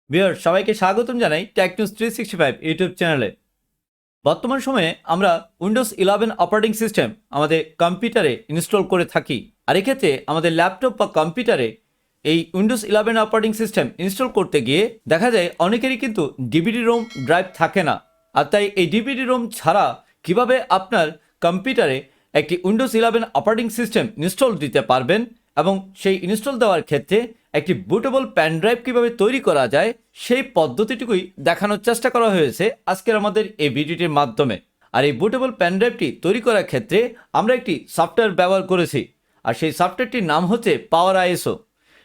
Viewer সবাইকে স্বাগতম জানাই টেকনিউজ 365 ইউটিউব চ্যানেলে। বর্তমান সময়ে আমরা উইন্ডোজ 11 অপারেটিং সিস্টেম আমাদের কম্পিউটারে ইনস্টল করে থাকি। আর এক্ষেত্রে আমাদের ল্যাপটপ বা কম্পিউটারে এই উইন্ডোজ 11 অপারেটিং সিস্টেম ইনস্টল করতে গিয়ে দেখা যায় অনেকেরই কিন্তু ডিভিডি রোম ড্রাইভ থাকে না। আর তাই এই ডিভিডি রোম ছাড়া কিভাবে আপনার কম্পিউটারে একটি উইন্ডোজ 11 অপারেটিং সিস্টেম ইনস্টল দিতে পারবেন এবং সেই ইনস্টল দেওয়ার ক্ষেত্রে একটি বুটেবল প্যান ড্রাইভ কীভাবে তৈরি করা যায় সেই পদ্ধতিটুকুই দেখানোর চেষ্টা করা হয়েছে আজকের আমাদের এই ভিডিওটির মাধ্যমে। আর এই বুটেবল প্যান ড্রাইভটি তৈরি করার ক্ষেত্রে আমরা একটি সফটওয়্যার ব্যবহার করেছি, আর সেই সফটওয়্যারটির নাম হচ্ছে পাওয়ার আইএসও।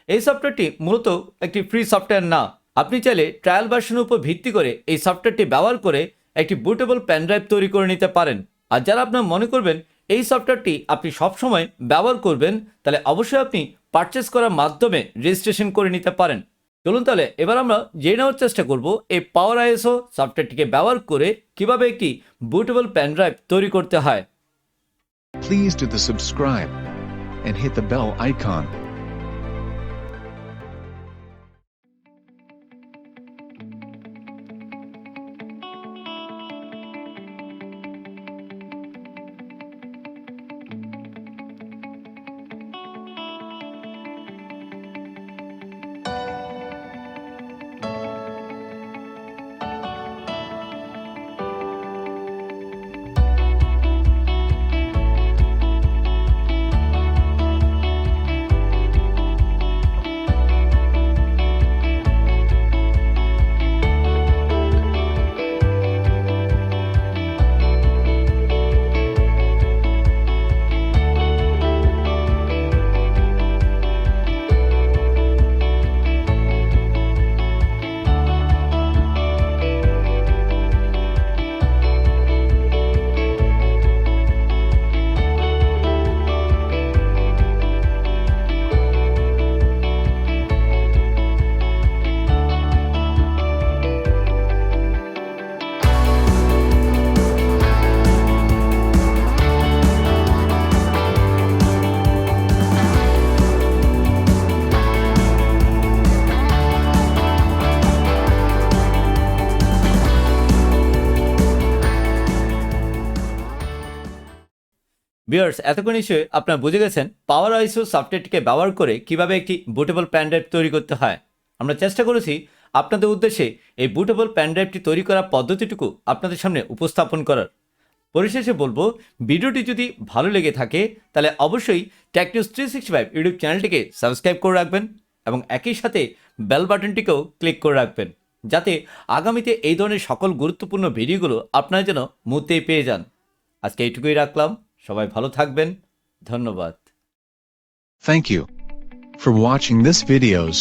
এই সফটওয়্যারটি মূলত একটি ফ্রি সফটওয়্যার না, আপনি চাইলে ট্রায়াল ভার্সনের উপর ভিত্তি করে এই সফটওয়্যারটি ব্যবহার করে একটি বুটেবল প্যান ড্রাইভ তৈরি করে নিতে পারেন। আর যারা আপনার মনে করবেন এই সফটওয়্যারটি আপনি সবসময় ব্যবহার করবেন, তাহলে অবশ্যই আপনি পারচেস করার মাধ্যমে রেজিস্ট্রেশন করে নিতে পারেন। চলুন তাহলে এবার আমরা জেনে নেওয়ার চেষ্টা করব এই পাওয়ার আইএসও সফটওয়্যারটিকে ব্যবহার করে কিভাবে একটি বুটেবল প্যান ড্রাইভ তৈরি করতে হয়। Please do the subscribe and hit the bell icon. Viewers, এতক্ষণ নিশ্চয়ই আপনারা বুঝে গেছেন পাওয়ার আইএসও সফটওয়্যারটিকে ব্যবহার করে কিভাবে একটি বুটেবল প্যান ড্রাইভ তৈরি করতে হয়। আমরা চেষ্টা করেছি আপনাদের উদ্দেশ্যে এই বুটেবল প্যান ড্রাইভটি তৈরি করার পদ্ধতিটুকু আপনাদের সামনে উপস্থাপন করার। পরিশেষে বলবো, ভিডিওটি যদি ভালো লেগে থাকে তাহলে অবশ্যই টেকনিউজ 365 ইউটিউব চ্যানেলটিকে সাবস্ক্রাইব করে রাখবেন এবং একই সাথে বেল বাটনটিকেও ক্লিক করে রাখবেন, যাতে আগামীতে এই ধরনের সকল গুরুত্বপূর্ণ ভিডিওগুলো আপনারা যেন মুহূর্তেই পেয়ে যান। আজকে এইটুকুই রাখলাম, সবাই ভালো থাকবেন, ধন্যবাদ। Thank you for watching this videos.